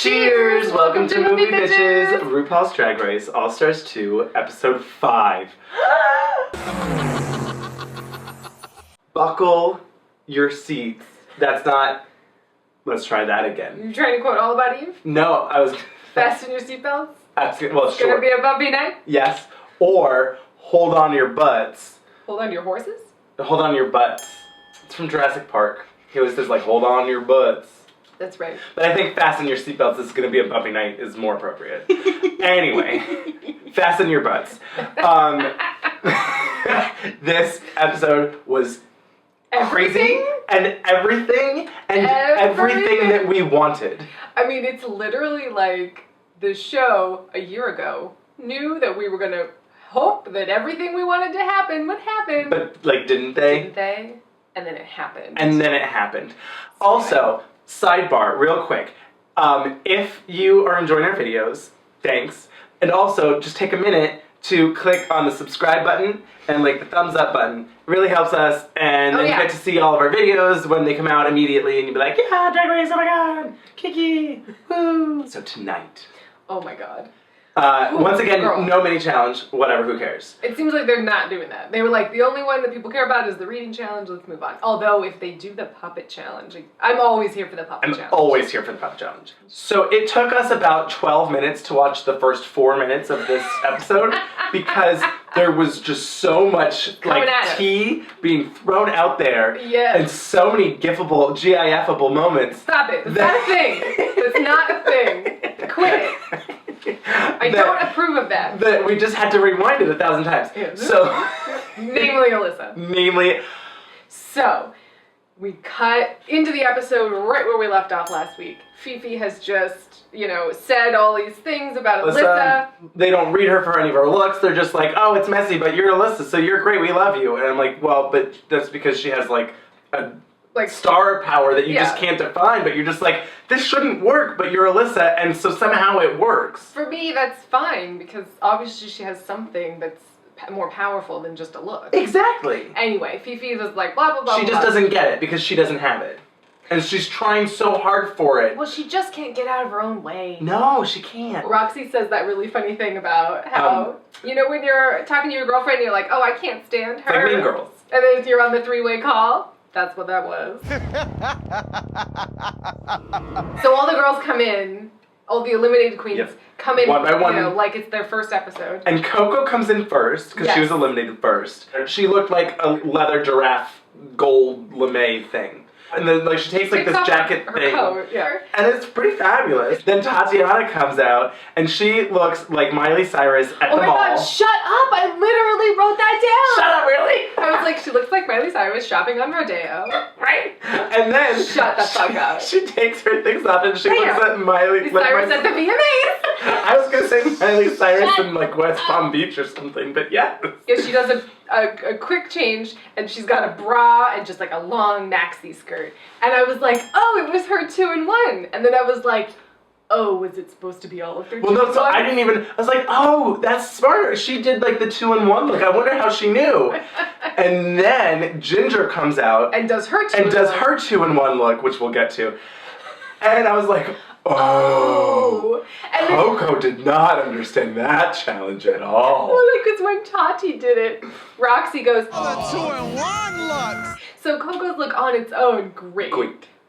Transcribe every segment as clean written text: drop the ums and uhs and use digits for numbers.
Cheers! Welcome to Movie Bitches, RuPaul's Drag Race All-Stars 2, Episode 5. Buckle your seats. That's not... Let's try that again. You trying to quote All About Eve? No, I was... Fasten your seatbelts? Well, it's gonna be a bumpy night? Yes. Or, hold on to your butts. Hold on to your horses? Hold on to your butts. It's from Jurassic Park. He always says, like, hold on to your butts. That's right. But I think fasten your seatbelts, this is going to be a bumpy night, is more appropriate. Anyway, fasten your butts. This episode was crazy and everything that we wanted. I mean, it's literally like the show a year ago knew that we were going to hope that everything we wanted to happen would happen. But, like, didn't they? Didn't they? And then it happened. And then it happened. Also, sidebar, real quick. If you are enjoying our videos, thanks. And also, just take a minute to click on the subscribe button and like the thumbs up button. It really helps us, and then you get to see all of our videos when they come out immediately, and you'll be like, yeah, Drag Race, oh my god, Kiki, woo. So tonight. Oh my god. Once again, no mini challenge, whatever, who cares? It seems like they're not doing that. They were like, the only one that people care about is the reading challenge, let's move on. Although, if they do the puppet challenge, I'm always here for the puppet challenge. I'm always here for the puppet challenge. So it took us about 12 minutes to watch the first 4 minutes of this episode because there was just so much like tea being thrown out there and so many GIF-able moments. Stop it. That's not a thing. That's not a thing. Quit it. I don't approve of that. That we just had to rewind it 1,000 times. Yeah. So, namely Alyssa. So, we cut into the episode right where we left off last week. Fifi has just, said all these things about Alyssa. They don't read her for any of her looks. They're just like, oh, it's messy, but you're Alyssa, so you're great. We love you. And I'm like, well, but that's because she has like a star power that you just can't define, but you're just like, this shouldn't work, but you're Alyssa, and so somehow it works. For me, that's fine, because obviously she has something that's more powerful than just a look. Exactly. Anyway, Fifi was like, blah, blah, blah, She just doesn't get it, because she doesn't have it. And she's trying so hard for it. Well, she just can't get out of her own way. No, she can't. Roxy says that really funny thing about how, when you're talking to your girlfriend, and you're like, oh, I can't stand her. Like Mean Girls. And then you're on the three-way call. That's what that was. So all the girls come in, all the eliminated queens come in, one by one, like it's their first episode. And Coco comes in first, because she was eliminated first. She looked like a leather giraffe gold lame thing. And then she takes like this jacket thing. Coat, and it's pretty fabulous. Then Tatiana comes out, and she looks like Miley Cyrus at the mall. Oh my god, shut up! I literally wrote that down! Shut up, really? I was like, she looks like Miley Cyrus shopping on Rodeo. Right? And then... Shut the fuck up. She takes her things off, and she looks at Miley Cyrus at the VMAs! I was gonna say Miley Cyrus in like West Palm Beach or something, but yeah. Yeah, she does a quick change, and she's got a bra and just like a long maxi skirt. And I was like, oh, it was her 2-in-1. And then I was like, oh, was it supposed to be all of her 2-in-1? Well, no, so I didn't even, I was like, oh, that's smart. She did like the 2-in-1 look. I wonder how she knew. And then Ginger comes out. And does her 2-in-1. And does her 2-in-1 look, which we'll get to. And I was like, oh. And Coco did not understand that challenge at all. Well, because when Tati did it, Roxy goes, oh, the 2-in-1 looks. So Coco's look on its own, great.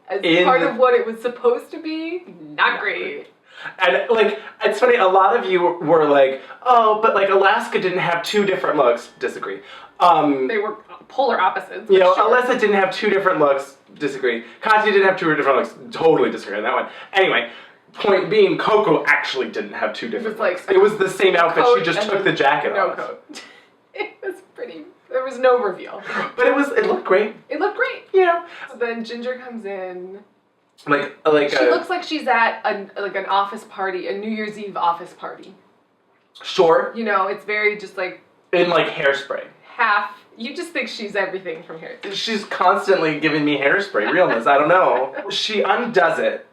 As part of what it was supposed to be, not great. And like, it's funny, a lot of you were like, oh, but like Alaska didn't have 2 different looks. Disagree. They were polar opposites. Alyssa didn't have 2 different looks. Disagree. Katya didn't have 2 different looks. Totally disagree on that one. Anyway, point being, Coco actually didn't have 2 different looks. It was the same outfit, she just took the jacket off. No coat. It was pretty... There was no reveal. But it looked great. It looked great. Yeah. So then Ginger comes in. Like she looks like she's at an office party, a New Year's Eve office party. Sure. It's very just like... In like Hairspray. You just think she's everything from Hairspray. She's constantly giving me Hairspray realness. I don't know. She undoes it.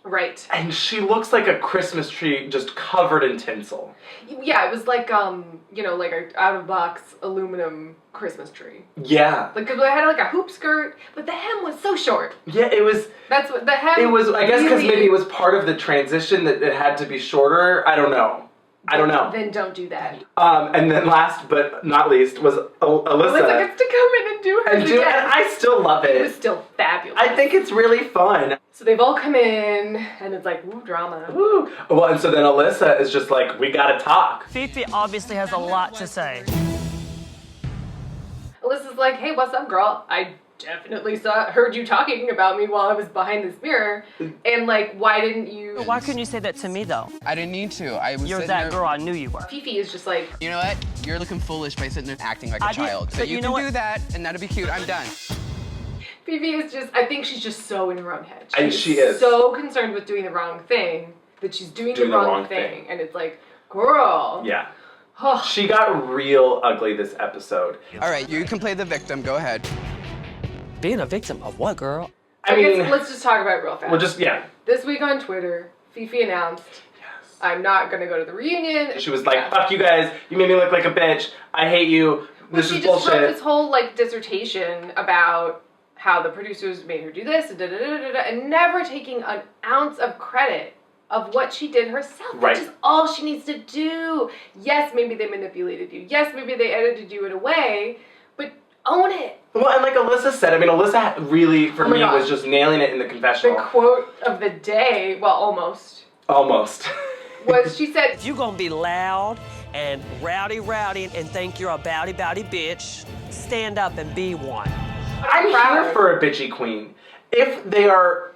Right. And she looks like a Christmas tree just covered in tinsel. Yeah, it was like, like an out-of-box aluminum Christmas tree. Yeah. Like, it had like a hoop skirt, but the hem was so short. Yeah, it was. That's what the hem. It was. I guess because really- maybe it was part of the transition that it had to be shorter. I don't know. Then don't do that. And then last but not least was Alyssa. Alyssa gets to come in and do hers again. And I still love It it. was still fabulous. I think it's really fun. So they've all come in, and it's like, ooh, drama. Woo. Well, and so then Alyssa is just like, we gotta talk. Fifi obviously has a lot to say. Alyssa's like, hey, what's up, girl? I definitely heard you talking about me while I was behind this mirror. And like, why didn't you? Why couldn't you say that to me though? I didn't need to. I was You're sitting that there. girl I knew you were. Fifi is just like, You know what? You're looking foolish by sitting there acting like a I did, child. So but you you can know do what? that, and that'll be cute. I'm done. Fifi is just, I think she's just so in her own head. She is. so concerned with doing the wrong thing that she's doing the wrong thing. And it's like, girl. Yeah. She got real ugly this episode. All right, you can play the victim. Go ahead. Being a victim of what, girl? I mean, let's just talk about it real fast. well, just, yeah. This week on Twitter, Fifi announced, Yes. I'm not gonna go to the reunion. She was like, fuck you guys. You made me look like a bitch. I hate you. This she is just wrote bullshit. this whole like dissertation about how the producers made her do this and never taking an ounce of credit of what she did herself, Right. which is all she needs to do. Yes, maybe they manipulated you. Yes, maybe they edited you in a way, but own it. Well, and like Alyssa said, I mean, Alyssa really, for Oh my me, God. was just nailing it in the The confessional. quote of the day, well, almost, Almost. was she said, If you gonna be loud and rowdy and think you're a bowdy bitch, stand up and be one. I'm proud. here for a bitchy queen. If they are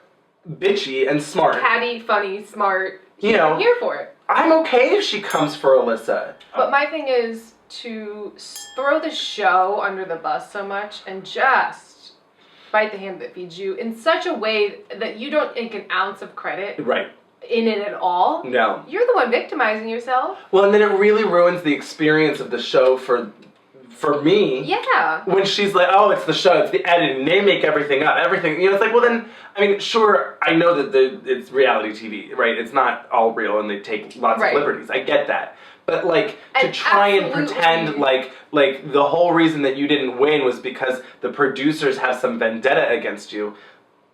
bitchy and smart, catty, funny, smart, You know. I'm here for it. I'm okay if she comes for Alyssa. But my thing is to throw the show under the bus so much and just bite the hand that feeds you in such a way that you don't take an ounce of credit Right. in it at all. No. You're the one victimizing yourself. Well, and then it really ruins the experience of the show for me. Yeah. When she's like, oh, it's the show, it's the editing, they make everything up, everything. You know, it's like, well then, I mean, sure, I know that it's reality TV, right? It's not all real and they take lots Right. of liberties. I get that. But like, to And try and absolutely. pretend like the whole reason that you didn't win was because the producers have some vendetta against you,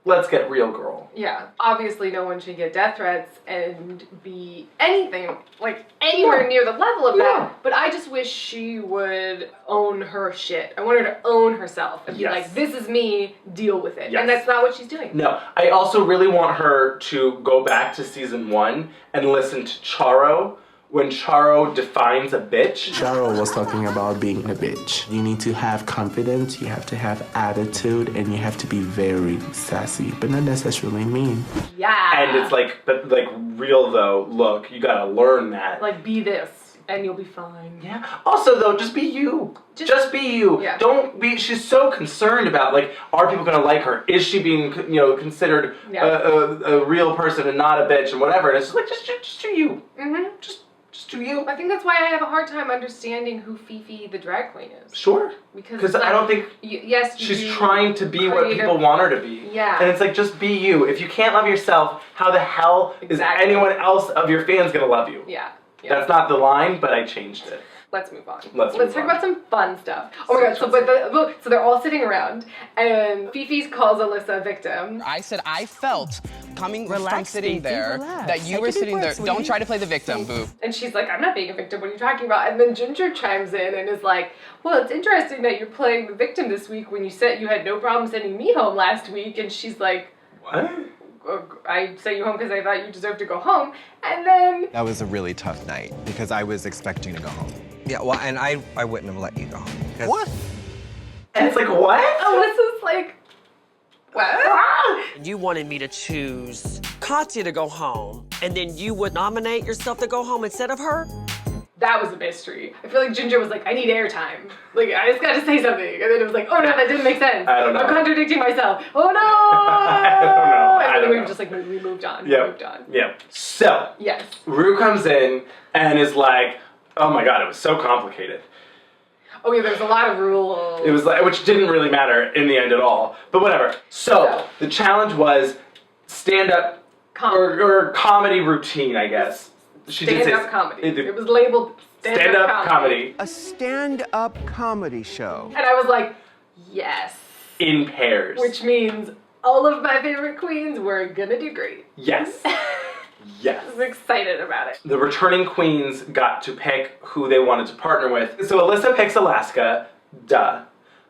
let's get real, girl. Yeah. Obviously, no one should get death threats and be anything like anywhere near the level of Yeah. that. But I just wish she would own her shit. I want her to own herself and be Yes. like, this is me, deal with it. Yes. And that's not what she's doing. No, I also really want her to go back to season 1 and listen to Charo when Charo defines a bitch. Charo was talking about being a bitch. You need to have confidence, you have to have attitude, and you have to be very sassy, but not necessarily mean. Yeah. And it's like, but like real though, look, you gotta learn that. like, be this and you'll be fine. Yeah. Also though, just be you. Just be you. Yeah. Don't be, she's so concerned about like, are people gonna like her? Is she being, considered Yeah. a real person and not a bitch and whatever? And it's just like, just do you. Mm-hmm. Just do you. I think that's why I have a hard time understanding who Fifi the drag queen is. Sure. Because Because I don't think yes, you she's do trying to be what creative- people want her to be. Yeah. And it's like, just be you. If you can't love yourself, how the hell Exactly. is anyone else of your fans gonna love you? Yeah. That's not the line, but I changed it. Let's move on. Let's move talk on. about some fun stuff. Oh my god! So they're all sitting around, and Fifi calls Alyssa a victim. I said I felt coming from Relax, sitting Fifi, there relax. that you Take were a deep sitting there. breath, Don't sweetie. try to play the victim, boo. And she's like, I'm not being a victim, what are you talking about? And then Ginger chimes in and is like, well, it's interesting that you're playing the victim this week when you said you had no problem sending me home last week. And she's like, What? I sent you home because I thought you deserved to go home. And then, That was a really tough night because I was expecting to go home. Yeah, well, and I wouldn't have let you go home. 'cause- What? And it's like, what? Alyssa's like, what? You wanted me to choose Katya to go home, and then you would nominate yourself to go home instead of her? That was a mystery. I feel like Ginger was like, I need airtime. Like, I just gotta say something. And then it was like, oh no, that didn't make sense. I don't know. I'm contradicting myself. Oh no! I don't know. I And then don't we know. were just like, we moved on. Yeah. We moved on. Yeah. So, Yes. Ru comes in and is like, oh my god, it was so complicated. Oh yeah, there's a lot of rules. It was like, which didn't really matter in the end at all. But whatever. So the challenge was stand-up or comedy routine, I guess. She did say stand-up comedy. It It was labeled stand-up comedy A stand-up comedy show. And I was like, yes. in pairs. Which means all of my favorite queens were gonna do great. Yes. Yes. I was excited about it. The returning queens got to pick who they wanted to partner with. So Alyssa picks Alaska. Duh.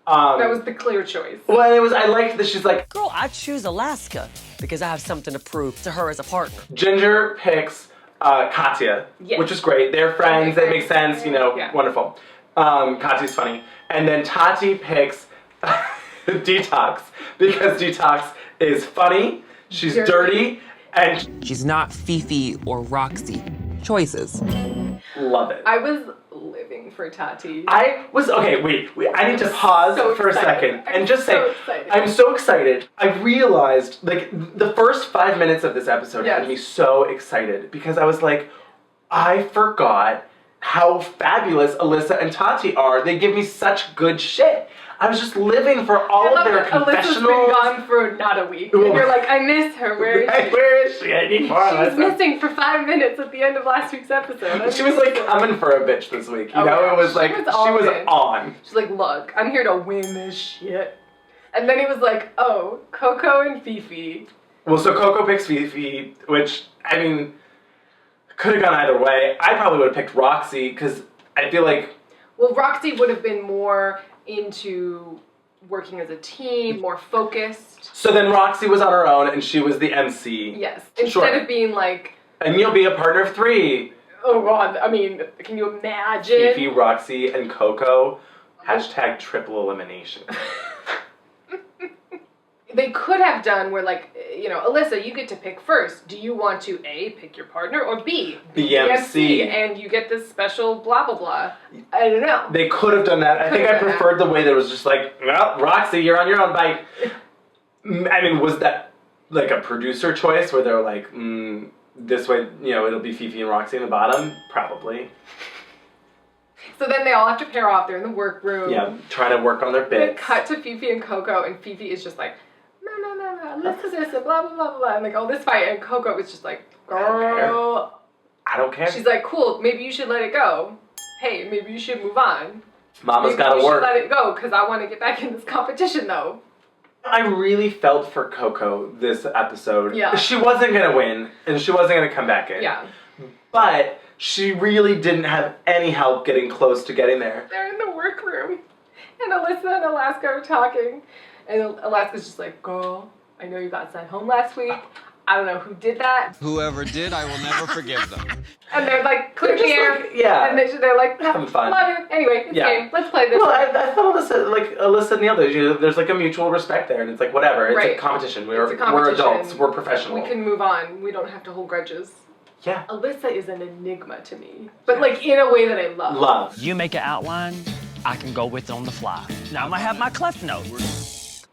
That was the clear choice. Well, I liked that she's like, Girl, I choose Alaska because I have something to prove to her as a partner. Ginger picks Katya, Yes. which is great. They're friends. That makes sense. Yeah. Wonderful. Katya's funny. And then Tati picks Detox because Detox is funny. She's dirty. And She's not Fifi or Roxy. Choices. love it. I was living for Tati. Okay, wait. I need to pause so for a excited. second and just say, excited. I'm so excited. I realized, like, the first 5 minutes of this episode had me so excited because I was like, I forgot how fabulous Alyssa and Tati are. They give me such good shit. I was just living for all of their confessionals. Alyssa's been gone for not a week. And you're like, I miss her. Where is she? Where is she? I need more She was Alyssa. missing for 5 minutes at the end of last week's episode. She was like coming for a bitch this week. You Oh, know, yeah. it was She like was she all was in. on. She's like, look, I'm here to win this shit. And then he was like, oh, Coco and Fifi. Well, so Coco picks Fifi, which, I mean, could have gone either way. I probably would have picked Roxy, because I feel like... Well, Roxy would have been more into working as a team, more focused. So then Roxy was on her own, and she was the MC. Yes. Instead of being like... And you'll be a partner of 3. Oh, God. I mean, can you imagine? Fifi, Roxy, and Coco. Hashtag triple elimination. They could have done where, like, you know, Alyssa, you get to pick first. Do you want to A, pick your partner, or B, the MC? And you get this special blah, blah, blah. I don't know. They could have done that. I think I preferred the way that it was just like, well, Roxy, you're on your own bike. I mean, was that like a producer choice where they're like, this way, you know, it'll be Fifi and Roxy in the bottom? Probably. So then they all have to pair off. They're in the workroom. Yeah, trying to work on their They bits. cut to Fifi and Coco, and Fifi is just like, listen to this, and blah, blah, blah, blah, and like all this fight, and Coco is just like, girl. I don't care. She's like, cool, maybe you should let it go. Hey, maybe you should move on. Mama's Maybe gotta you work. should let it go, because I want to get back in this competition, though. I really felt for Coco this episode. Yeah. She wasn't gonna win, and she wasn't gonna come back in. Yeah. But she really didn't have any help getting close to getting there. They're in the workroom, and Alyssa and Alaska are talking, and Alaska's just like, girl, I know you got sent home last week. I don't know who did that. Whoever did, I will never forgive them. And they're like, clear the air. Like, yeah. And they're like, having fun. Love you. Anyway, it's game. Let's play this. Well, I thought Alyssa nailed it. You know, there's like a mutual respect there, and it's like whatever. It's a competition. We're adults. We're professional. We can move on. We don't have to hold grudges. Yeah. Alyssa is an enigma to me, but like in a way that I love. Love. You make an outline, I can go with it on the fly. Now I'm gonna have my Cliff Notes.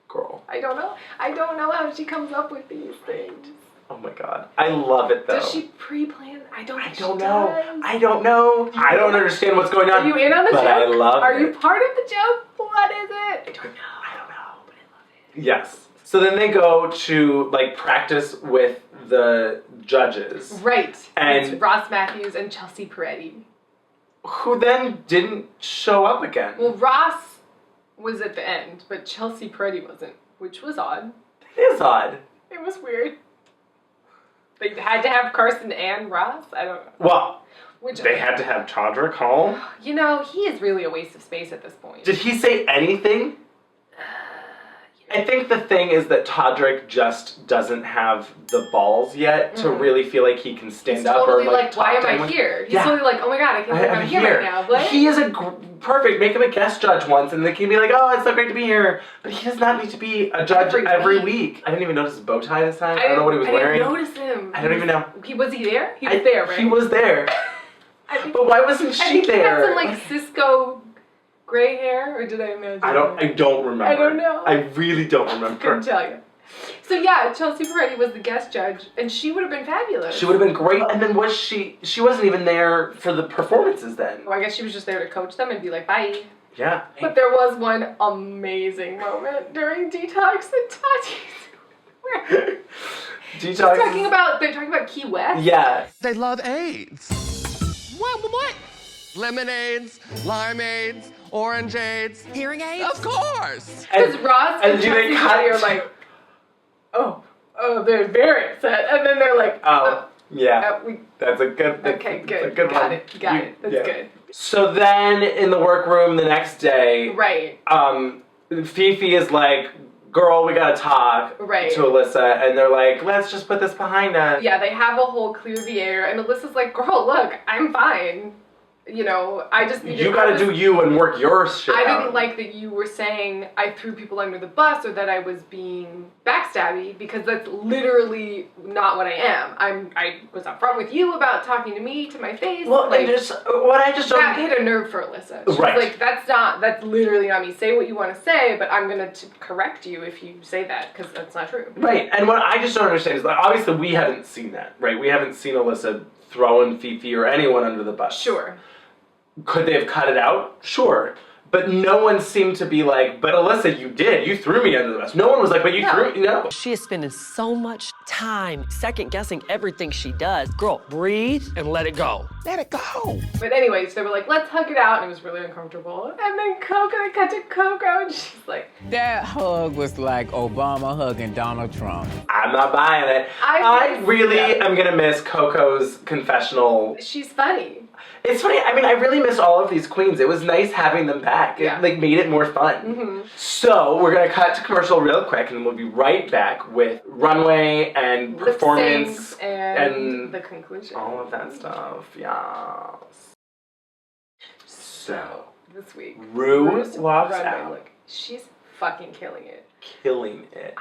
Girl. I don't know. I don't know how she comes up with these things. Oh my god. I love it though. Does she pre-plan? I don't know. I don't know. I don't understand what's going on. Are you in on the but joke? I love Are it. you part of the joke? What is it? I don't know. But I love it. Yes. So then they go to like practice with the judges. Right. And it's Ross Matthews and Chelsea Peretti. Who then didn't show up again. Well, Ross was at the end, but Chelsea Peretti wasn't, which was odd. It is odd. It was weird. They had to have Carson and Ross? I don't know. Well, Which, they had to have Todrick home. You know, he is really a waste of space at this point. Did he say anything? I think the thing is that Todrick just doesn't have the balls yet to really feel like he can stand up totally or like why talk am to I anyone. here? He's Yeah. totally like, oh my god, I can't believe I'm here right now. What? He is perfect. Make him a guest judge once, and they can be like, "Oh, it's so great to be here." But he does not need to be a judge every week. I didn't even notice his bow tie this time. I don't know what he was wearing. I didn't notice him. I don't even know. Was he there? He was there, right? He was there. But why wasn't she I think there? he had some like Cisco gray hair, or did I imagine? I don't remember. I don't know. I really don't remember. Couldn't tell you. So yeah, Chelsea Peretti was the guest judge, and she would have been fabulous. She would have been great. And then she wasn't even there for the performances then. Well, I guess she was just there to coach them and be like, bye. Yeah. But there was one amazing moment during Detox that Tati's Detox. They're talking about Key West. Yeah. They love AIDS. What? Lemonades, limeades, Orange aids. Hearing aids? Of course. Because Ross and do they Chelsea cut- are like, oh, they're very upset. And then they're like, Yeah. we, That's a good. okay, that's good. A good Got one. it. That's good. So then, in the workroom the next day, Right. Fifi is like, "Girl, we gotta talk." Right. To Alyssa, and they're like, "Let's just put this behind us." Yeah, they have a whole clear the air, and Alyssa's like, girl, look, I'm fine. You know, I just need You gotta do you and work your shit I out. didn't like that you were saying I threw people under the bus or that I was being backstabby, because that's literally not what I am. I was upfront with you about talking to me to my face. Well, like, and just what I just that don't. hit a nerve for Alyssa. She Right. was like, that's literally not me. Say what you want to say, but I'm gonna correct you if you say that, because that's not true. Right, and what I just don't understand is, like, obviously we haven't seen that, right? We haven't seen Alyssa throwing Fifi or anyone under the bus. Sure. Could they have cut it out? Sure. But no one seemed to be like, but Alyssa, you did. You threw me under the bus. No one was like, but you threw me. No. She is spending so much time second guessing everything she does. Girl, breathe and let it go. Let it go. But anyways, they were like, let's hug it out, and it was really uncomfortable. And then they cut to Coco, and she's like, That hug was like Obama hugging Donald Trump. I'm not buying it. I really am going to miss Coco's confessional. she's funny. It's funny. I mean, I really miss all of these queens. It was nice having them back. Yeah. It like made it more fun. So we're gonna cut to commercial real quick, and then we'll be right back with runway and Lip performance syncs and the conclusion. all of that stuff. Yes. So This week, Ru Ru's walks runway out. look. She's fucking killing it. killing it.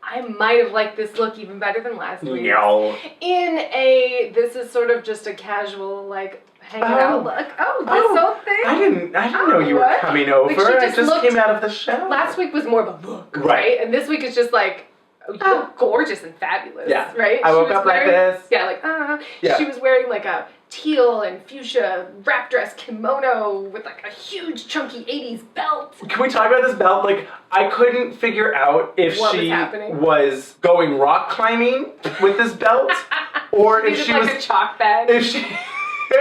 I might have liked this look even better than last week. No. This is sort of just a casual, like, hanging out look. Oh, this whole thing. I didn't know you were what? coming over. Like, she I just just looked- came out of the show. Last week was more of a look, Right. right? And this week is just like, you look gorgeous and fabulous, Yeah. right? I She woke was up like wearing- this. Yeah, like, Yeah. She was wearing like a teal and fuchsia wrap dress kimono with like a huge chunky 80s belt. Can we talk about this belt? Like, I couldn't figure out if What was she happening? was going rock climbing with this belt, or if Needed she like was a chalk bag. if she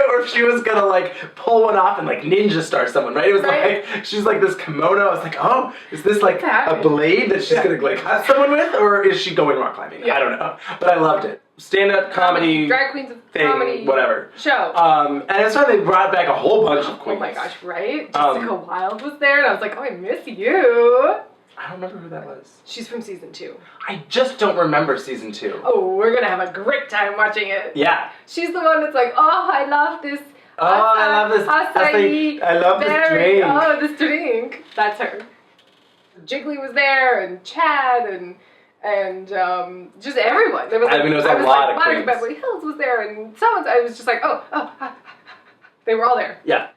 or if she was gonna like pull one off and like ninja star someone, right? It was Right. like she's like this kimono. I was like, oh, is this like What's a happening? blade that she's gonna like cut someone with, or is she going rock climbing? Yeah. I don't know, but I loved it. Stand-up comedy, Drag queens of thing, comedy whatever. show. And it's why they brought back a whole bunch of queens. Oh my gosh, right? Jessica Wilde was there, and I was like, oh, I miss you. I don't remember who that was. She's from season 2. I just don't remember season 2. Oh, we're gonna have a great time watching it. Yeah. She's the one that's like, oh, I love this. Oh, I love this. Acai I love this berry. drink. Oh, this drink. That's her. Jiggly was there, and Chad, and just everyone. There was I mean, it was a lot of Monica queens. Beverly Hills was there, and someone. I was just like, they were all there. Yeah.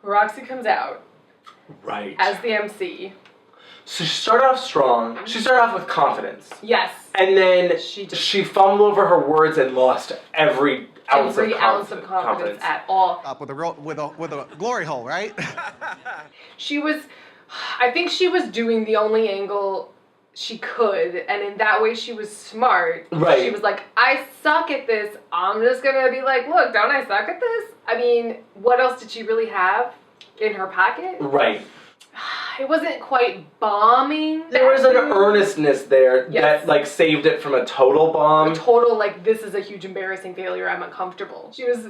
Roxy comes out Right. as the MC. So she started off strong. She started off with confidence. Yes. And then She she fumbled over her words and lost every ounce Every of ounce of confidence at all. Up with a glory hole, right? I think she was doing the only angle she could, and in that way she was smart. Right. She was like, I suck at this. I'm just gonna be like, look, don't I suck at this? I mean, what else did she really have in her pocket? Right. It wasn't quite bombing. There was an that much. earnestness there Yes. that like saved it from a total bomb. A total, like, this is a huge embarrassing failure, I'm uncomfortable. She was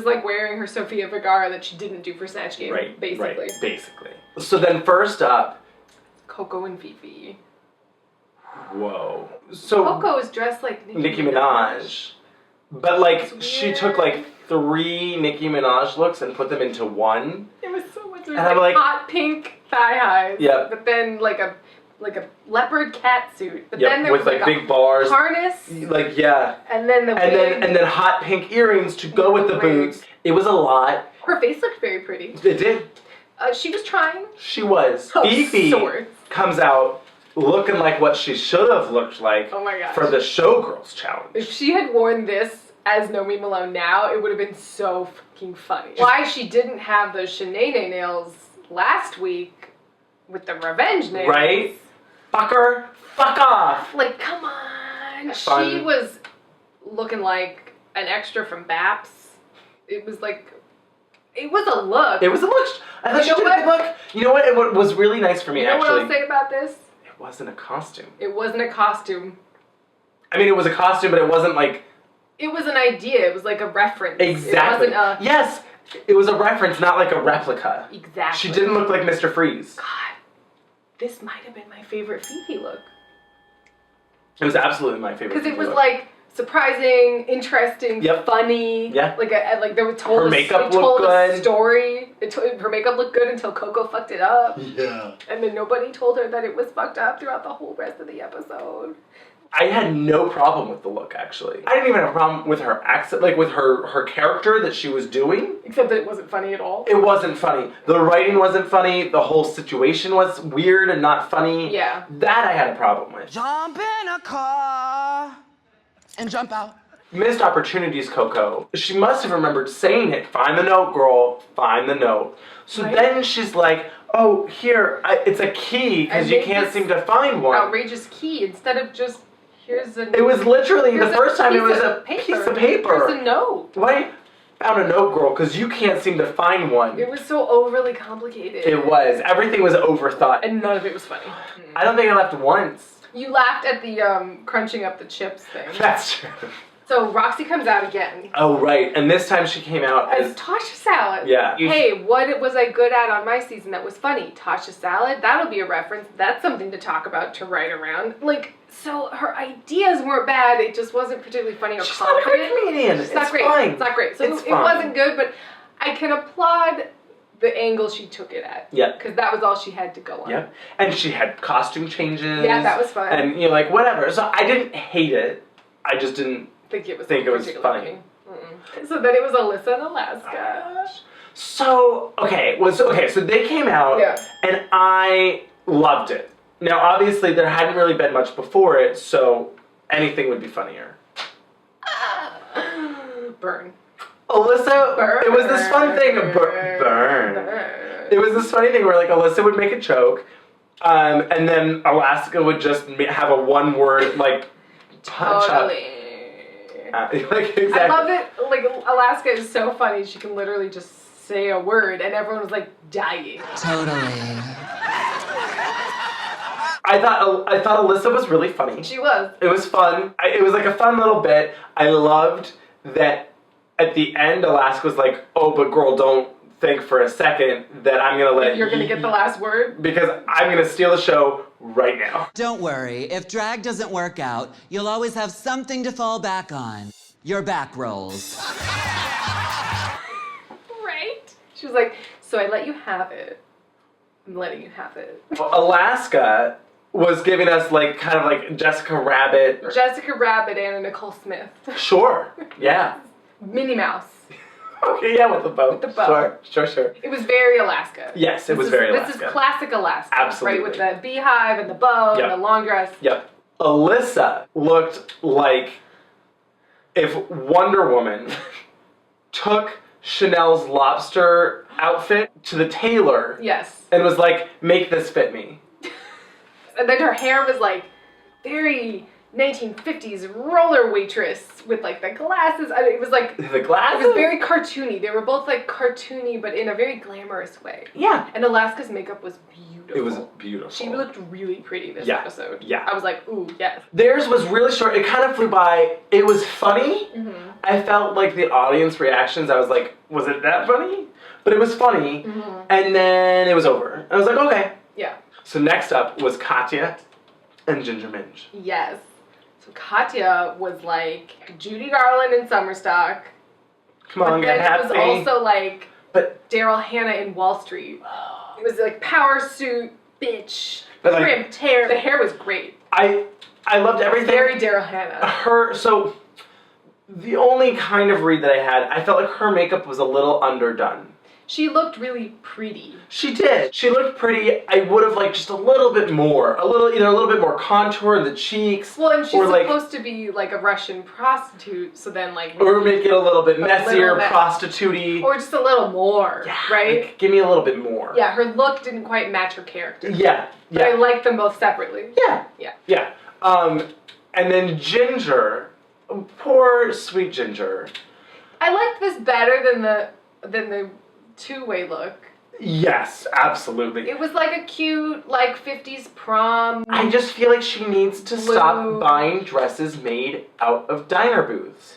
like wearing her Sofia Vergara that she didn't do for Snatch Game, Right. basically. Right. Basically. So then first up, Coco and Fifi. whoa. So Coco is dressed like Nicki Minaj. But like It's she weird. took like 3 Nicki Minaj looks and put them into one. It was so much. There And was I'm like like- hot pink thigh highs. Yep. But then like a leopard cat suit. But Yep, then there with was like a big bars. harness. Like yeah. And then the And wig. then hot pink earrings to go with the Wig. boots. It was a lot. Her face looked very pretty. It did. She was trying. She was. Of Fifi sorts. comes out looking like what she should have looked like Oh my gosh. for the Showgirls challenge. If she had worn this as Nomi Malone now, it would have been so fucking funny. Why she didn't have those Shanae nails last week with the revenge nails. Right? Fucker, fuck off. Like, come on. Fun. She was looking like an extra from Baps. It was like, It was a look. It was a look. I thought she did a good look. You know what? What was really nice for me, You know actually. what I'll say about this? It wasn't a costume. It wasn't a costume. I mean, it was a costume, but it wasn't like... It was an idea. It was like a reference. Exactly. It wasn't a... Yes! It was a reference, not like a replica. Exactly. She didn't look like Mr. Freeze. God, this might have been my favorite Fifi look. It was absolutely my favorite. Because it was look. like surprising, interesting, funny. Yeah. Like they were told. Her makeup they told looked good. a story. Her makeup looked good until Coco fucked it up. Yeah. And then nobody told her that it was fucked up throughout the whole rest of the episode. I had no problem with the look, actually. I didn't even have a problem with her accent, like with her character that she was doing. Except that it wasn't funny at all. It wasn't funny. The writing wasn't funny. The whole situation was weird and not funny. Yeah. That I had a problem with. Jump in a car and jump out. Missed opportunities, Coco. She must have remembered saying it. Find the note, girl. Find the note. So Right. then she's like, oh, here, it's a key because I you made can't this seem to find one. Outrageous key instead of just here's a. It was literally, here's the first time it was piece a of paper. piece of paper. Here's a note. Why? Found a note, girl, because you can't seem to find one. It was so overly complicated. It was. Everything was overthought. And none of it was funny. I don't think I laughed once. You laughed at the crunching up the chips thing. That's true. So Roxy comes out again Oh, right. And this time she came out as as... Tasha Salad. Yeah. Hey, what was I good at on my season that was funny? Tasha Salad? That'll be a reference. That's something to talk about, to write around. Like, so her ideas weren't bad. It just wasn't particularly funny or She's not a confident. great comedian. It's not It's great. fine. It's not great. So It's it fine. wasn't good, but I can applaud the angle she took it at. Yeah. Because that was all she had to go on. Yep. And she had costume changes. Yeah, that was fun. And, like, whatever. So I didn't hate it. I just didn't Think it was funny. funny. So then it was Alyssa and Alaska. So, so they came out, Yeah. and I loved it. Now, obviously, there hadn't really been much before it, so anything would be funnier. Burn. Alyssa, Burn. it was this fun thing, burn. It was this funny thing where, like, Alyssa would make a joke, and then Alaska would just have a one-word, like, punch up. Totally. Like, exactly. I love that, like, Alaska is so funny, she can literally just say a word, and everyone was, like, dying. Totally. I thought Alyssa was really funny. She was. It was fun. It was like a fun little bit. I loved that at the end, Alaska was like, oh, but girl, don't think for a second that I'm going to let You're gonna get the last word? Because I'm going to steal the show right now. Don't worry, if drag doesn't work out, you'll always have something to fall back on. Your back rolls. Right? She was like, so I let you have it. I'm letting you have it. Well, Alaska was giving us like kind of like Jessica Rabbit. Jessica Rabbit and Nicole Smith. Sure. Yeah. Minnie Mouse. Okay, yeah, with the bow. With the bow. Sure. It was very Alaska. Yes, it was very Alaska. This is classic Alaska. Absolutely. Right, with the beehive and the bow Yep. and the long dress. Yep. Alyssa looked like if Wonder Woman took Chanel's lobster outfit to the tailor Yes. and was like, make this fit me. And then her hair was like very 1950s roller waitress with like the glasses. It was like The glasses? It was very cartoony. They were both like cartoony, but in a very glamorous way. Yeah. And Alaska's makeup was beautiful. It was beautiful. She looked really pretty this Yeah. episode. Yeah. I was like, ooh, yes. Theirs was really short. It kind of flew by. It was funny. Mm-hmm. I felt like the audience reactions, I was like, was it that funny? But it was funny. Mm-hmm. And then it was over. I was like, okay. Yeah. So next up was Katya and Ginger Minge. Yes. So Katya was like Judy Garland in Summerstock. Come on, But get then happy. it was also like But Daryl Hannah in Wall Street. It was like power suit, bitch, But, like, crimped hair. The hair was great. I loved everything. Very Daryl Hannah. So the only kind of read that I had, I felt like her makeup was a little underdone. She looked really pretty. She did. She looked pretty. I would have liked just a little bit more. A little bit more contour in the cheeks. Well, and she's or like, supposed to be like a Russian prostitute, so then like... Or make it a little bit messier, little prostitute-y. Or just a little more, right? Like, give me a little bit more. Yeah, her look didn't quite match her character. Yeah. But I liked them both separately. Yeah. Yeah. Yeah. And then Ginger, poor sweet Ginger. I liked this better than the two-way look. Yes, absolutely. It was like a cute, like, 50s prom. I just feel like she needs to Blue. stop buying dresses made out of diner booths.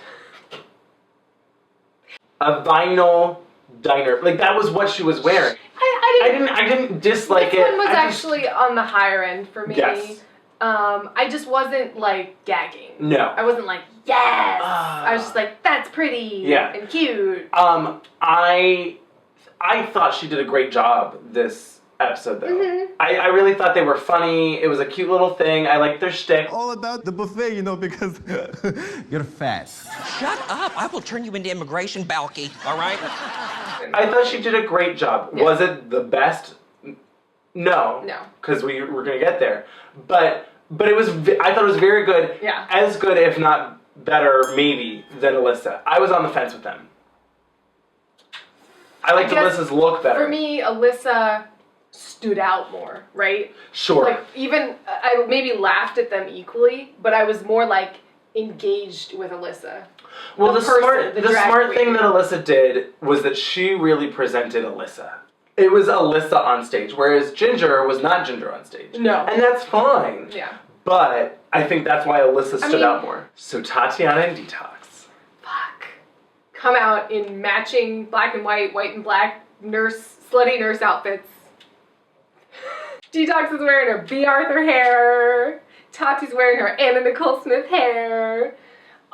A vinyl diner, like that was what she was wearing. I didn't dislike this it. One was actually on the higher end for me. Yes. I just wasn't like gagging. No. I wasn't like, yes. I was just like, that's pretty and cute. I thought she did a great job this episode, though. I really thought they were funny. It was a cute little thing. I liked their shtick. All about the buffet, you know, because you're fat. Shut up! I will turn you into immigration, Balky. All right? I thought she did a great job. Yeah. Was it the best? No. No. Because we were going to get there. But it was. I thought it was very good. Yeah. As good, if not better, maybe, than Alyssa. I was on the fence with them. I liked Alyssa's look better. For me, Alyssa stood out more, right? Sure. Like, even, I maybe laughed at them equally, but I was more, like, engaged with Alyssa. Well, the smart drag thing queen. that Alyssa did was that she really presented Alyssa. It was Alyssa on stage, whereas Ginger was not Ginger on stage. No. And that's fine. Yeah. But I think that's why Alyssa stood out more. So Tatiana and Detox. Come out in matching black and white and black slutty nurse outfits. Detox is wearing her B. Arthur hair. Tati's wearing her Anna Nicole Smith hair.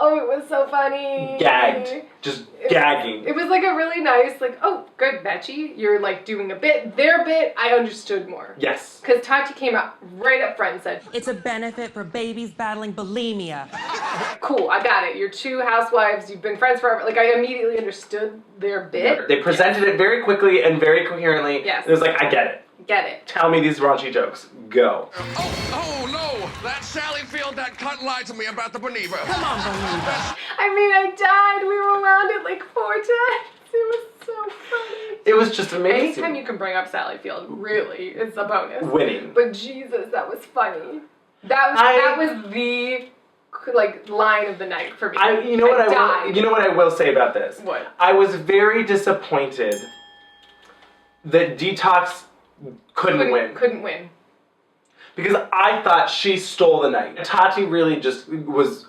Oh, it was so funny. Gagged. Just gagging. It was like a really nice, like, oh, good, Betchy. You're like doing a bit. Their bit, I understood more. Yes. Because Tati came out right up front and said, It's a benefit for babies battling bulimia. cool, I got it. You're two housewives. You've been friends forever. Like, I immediately understood their bit. They presented it very quickly and very coherently. Yes. It was like, I get it. Get it. Tell me these raunchy jokes. Go. Oh no! That Sally Field that cunt lied to me about the Boniva. Come on, Boniva. I mean, I died. We were around it like 4 times. It was so funny. It was just amazing. Anytime you can bring up Sally Field, really, it's a bonus. Winning. But Jesus, that was funny. That was the like line of the night for me. You know what I will say about this? What? I was very disappointed that Detox couldn't win. Couldn't win. Because I thought she stole the night. Tati really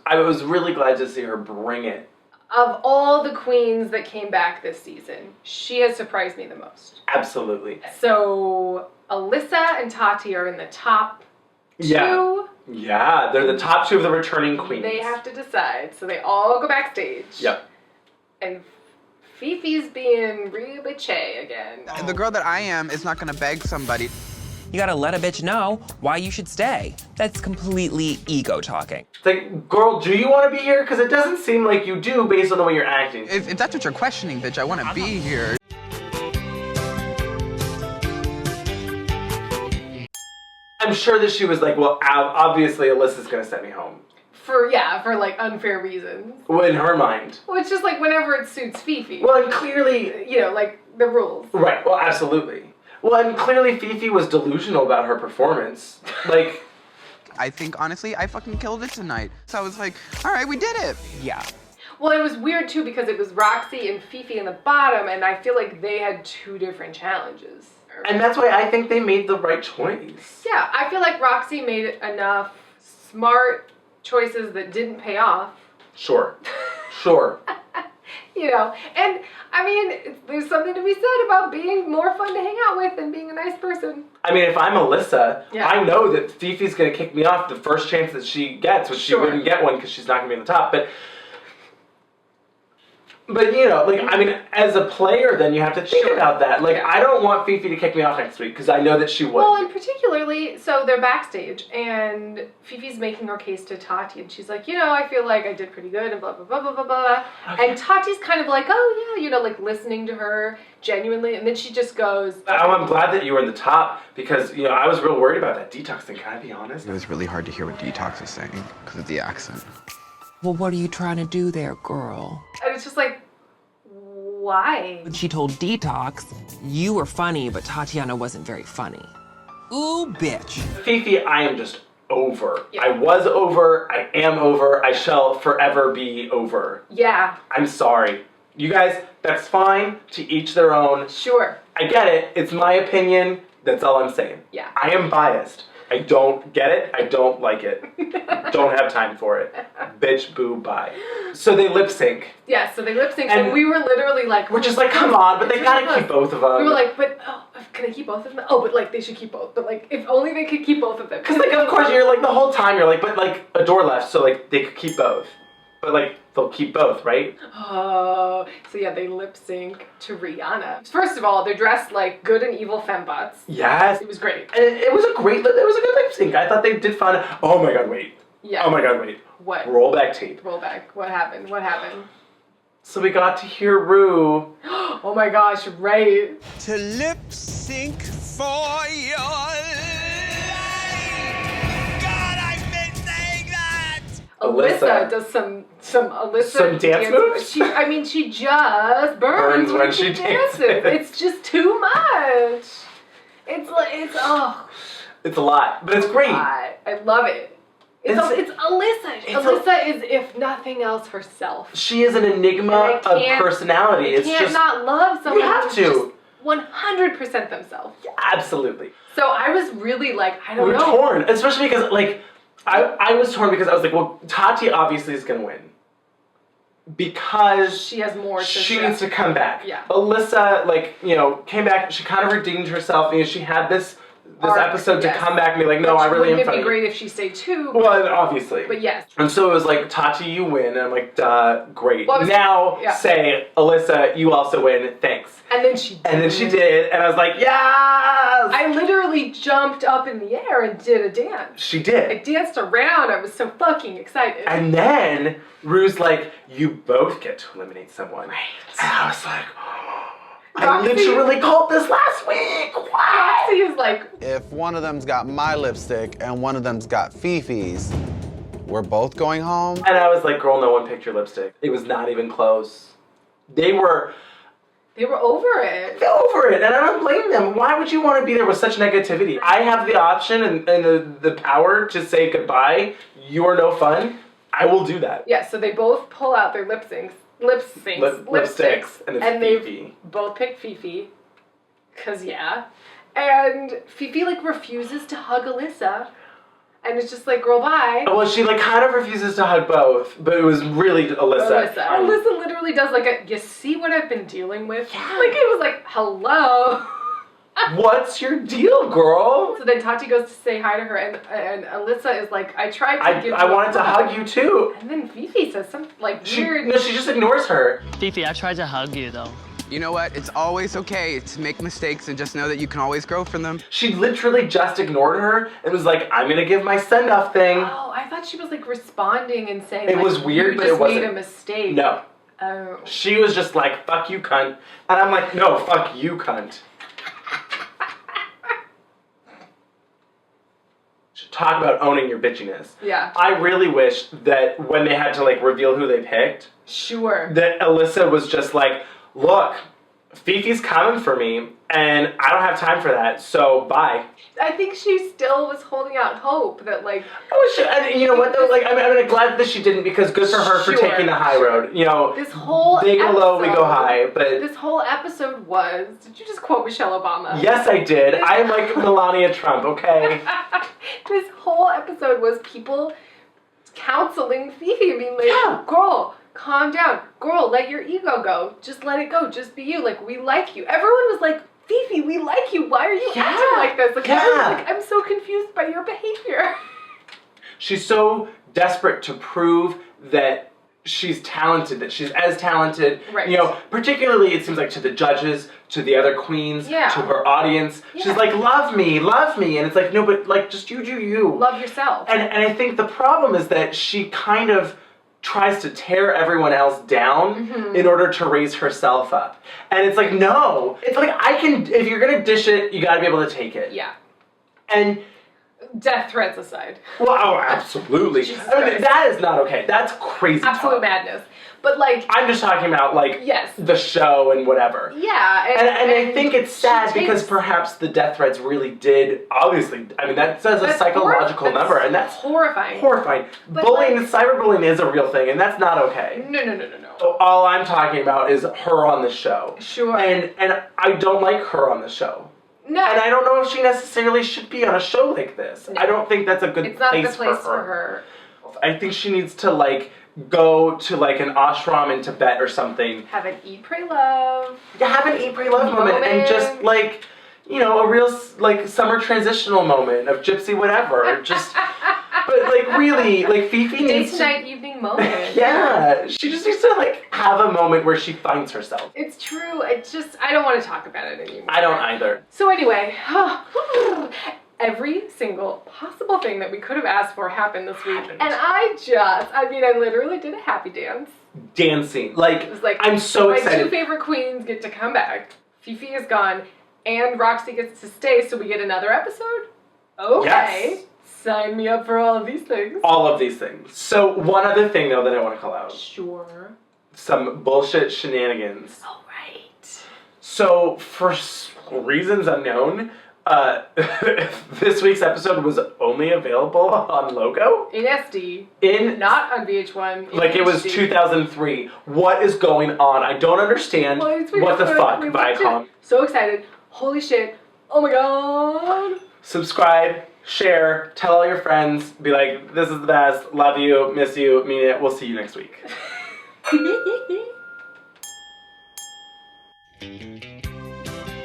I was really glad to see her bring it. Of all the queens that came back this season, she has surprised me the most. Absolutely. So Alyssa and Tati are in the top 2. Yeah, they're the top 2 of the returning queens. They have to decide. So they all go backstage. Yep. And Fifi's being real bitchy again. The girl that I am is not gonna beg somebody. You gotta let a bitch know why you should stay. That's completely ego talking. It's like, girl, do you want to be here? Because it doesn't seem like you do based on the way you're acting. If that's what you're questioning, bitch, I want to be here. I'm sure that she was like, well, obviously Alyssa's going to set me home. For like unfair reasons. Well, in her mind. Well, it's just like whenever it suits Fifi. Well, and clearly... You know, like the rules. Right, well, absolutely. Well, and clearly Fifi was delusional about her performance. Like... I think, honestly, I fucking killed it tonight. So I was like, all right, we did it. Yeah. Well, it was weird, too, because it was Roxy and Fifi in the bottom, and I feel like they had 2 different challenges. And that's why I think they made the right choice. Yeah, I feel like Roxy made enough smart choices that didn't pay off. Sure. You know, and I mean, there's something to be said about being more fun to hang out with and being a nice person. I mean, if I'm Alyssa, Yeah. I know that Fifi's going to kick me off the first chance that she gets, which she wouldn't get one because she's not going to be on the top. But you know, like, I mean, as a player, then you have to think about that. Like, I don't want Fifi to kick me off next week because I know that she would. Well, and particularly, so they're backstage, and Fifi's making her case to Tati, and she's like, you know, I feel like I did pretty good, and blah, blah, blah, blah, blah, blah. Okay. And Tati's kind of like, oh, yeah, you know, like, listening to her genuinely, and then she just goes... I'm glad that you were in the top because, you know, I was real worried about that Detox thing. Can I be honest? It was really hard to hear what Detox was saying because of the accent. Well, what are you trying to do there, girl? And it's just like, why? She told Detox, you were funny, but Tatiana wasn't very funny. Ooh, bitch. Fifi, I am just over. Yeah. I was over, I am over, I shall forever be over. Yeah. I'm sorry. You guys, that's fine. To each their own. Sure. I get it. It's my opinion. That's all I'm saying. Yeah. I am biased. I don't get it. I don't like it. Don't have time for it. Bitch, boo, bye. So they lip sync. Yeah, so they lip sync, and we were literally like... We're just like, come on, but they gotta keep both of them. We were like, but, can I keep both of them? Oh, but like, they should keep both. But like, if only they could keep both of them. Because like, of course, you're like, the whole time, you're like, but like, a door left, so like, they could keep both. But like, they'll keep both, right? Oh, so yeah, they lip sync to Rihanna. First of all, they're dressed like good and evil fembots. Yes. It was great. And it was a good lip sync. I thought they did fun. Oh my god, wait. Yeah. Oh my god, wait. What? Roll back tape. Roll back. What happened? What happened? So we got to hear Ru. Oh my gosh, right. To lip sync for your Alyssa does some dance moves? She just burns when she dances. It's just too much. It's a lot, but it's great. I love it. It's Alyssa. Alyssa is, if nothing else, herself. She is an enigma of personality. You can't not love someone. You have to. 100% themselves. Yeah, absolutely. So I was really like, I don't know. We were torn, especially because like. I was torn because I was like, well, Tati obviously is going to win. Because she has more to she needs to come back. Yeah. Alyssa, like, you know, came back, she kind of redeemed herself, you know, she had this episode to come back and be like, no, I really am funny. Wouldn't it be great if she stayed too? Well, obviously. But yes. And so it was like, Tati, you win. And I'm like, duh, great. Well, say, Alyssa, you also win. Thanks. And then she did. And I was like, yes! I literally jumped up in the air and did a dance. She did. I danced around. I was so fucking excited. And then Ru's like, you both get to eliminate someone. Right. And I was like, I literally called this last week. Why? Roxy is like, if one of them's got my lipstick and one of them's got Fifi's, we're both going home? And I was like, girl, no one picked your lipstick. It was not even close. They were over it. They're over it, and I don't blame them. Why would you want to be there with such negativity? I have the option and the power to say goodbye. You are no fun. I will do that. Yeah, so they both pull out their lipsticks, and they both pick Fifi, cause yeah, and Fifi like refuses to hug Alyssa. And it's just like, girl, bye. Well, she like kind of refuses to hug both, but it was really Alyssa. Alyssa literally does like you see what I've been dealing with? Yeah. Like it was like, hello. What's your deal, girl? So then Tati goes to say hi to her, and Alyssa is like, I tried to give you I wanted to hug you too. And then Fifi says something like weird. No, she just ignores her. Fifi, I tried to hug you though. You know what? It's always okay to make mistakes and just know that you can always grow from them. She literally just ignored her and was like, I'm gonna give my send-off thing. Oh, I thought she was like responding and saying it was weird, but it wasn't. You just made a mistake. No. Oh. She was just like, fuck you, cunt. And I'm like, no, fuck you, cunt. Talk about owning your bitchiness. Yeah. I really wish that when they had to like reveal who they picked, sure, that Alyssa was just like, look, Fifi's coming for me, and I don't have time for that, so bye. I think she still was holding out hope that like... and you know what though, like, I'm glad that she didn't, because good for her for taking the high road. You know, this whole they go low, we go high, but... This whole episode was... Did you just quote Michelle Obama? Yes, I did. I'm like Melania Trump, okay? This whole episode was people counseling Fifi and being like, girl, calm down. Girl, let your ego go. Just let it go. Just be you. Like, we like you. Everyone was like, Fifi, we like you. Why are you acting like this? Like, everyone's like, I'm so confused by your behavior. She's so desperate to prove that she's talented, that she's as talented. Right. You know, particularly it seems like to the judges, to the other queens, to her audience. Yeah. She's like, love me. And it's like, no, but like, just you do you. Love yourself. And I think the problem is that she kind of tries to tear everyone else down in order to raise herself up. And it's like, no. It's like, if you're gonna dish it, you gotta be able to take it. Yeah. And death threats aside. Well, oh, absolutely. I mean, that is not okay. That's crazy Absolute madness. But like... I'm just talking about like the show and whatever. Yeah. And I think it's sad because perhaps the death threats really did, obviously, I mean, that says a psychological number, and that's horrifying. Horrifying. But bullying, cyberbullying is a real thing, and that's not okay. No. So all I'm talking about is her on the show. Sure. And I don't like her on the show. No. And I don't know if she necessarily should be on a show like this. No. I don't think that's a good it's not place, the place for her. I think she needs to like go to like an ashram in Tibet or something. Have an eat, pray, love. Yeah, have an eat, pray, love moment and just like, you know, a real like summer transitional moment of gypsy whatever. Just, but like really, like Fifi needs to night evening moment. Yeah, she just needs to like have a moment where she finds herself. It's true. It's just I don't want to talk about it anymore. I don't either. So anyway, every single possible thing that we could have asked for happened this week, and I literally did a happy dance. Dancing, like, it was like I'm so excited. My two favorite queens get to come back. Fifi is gone, and Roxy gets to stay, so we get another episode? Okay. Yes. Sign me up for all of these things. All of these things. So one other thing, though, that I want to call out. Sure. Some bullshit shenanigans. All right. So, for reasons unknown, this week's episode was only available on Logo. In SD. Not on VH1. Like it was 2003. What is going on? I don't understand. What the fuck, Viacom? So excited. Holy shit. Oh my god. Subscribe, share, tell all your friends. Be like, this is the best. Love you, miss you, mean it. We'll see you next week.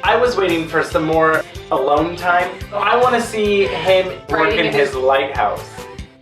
I was waiting for some more alone time. I want to see him work in his lighthouse.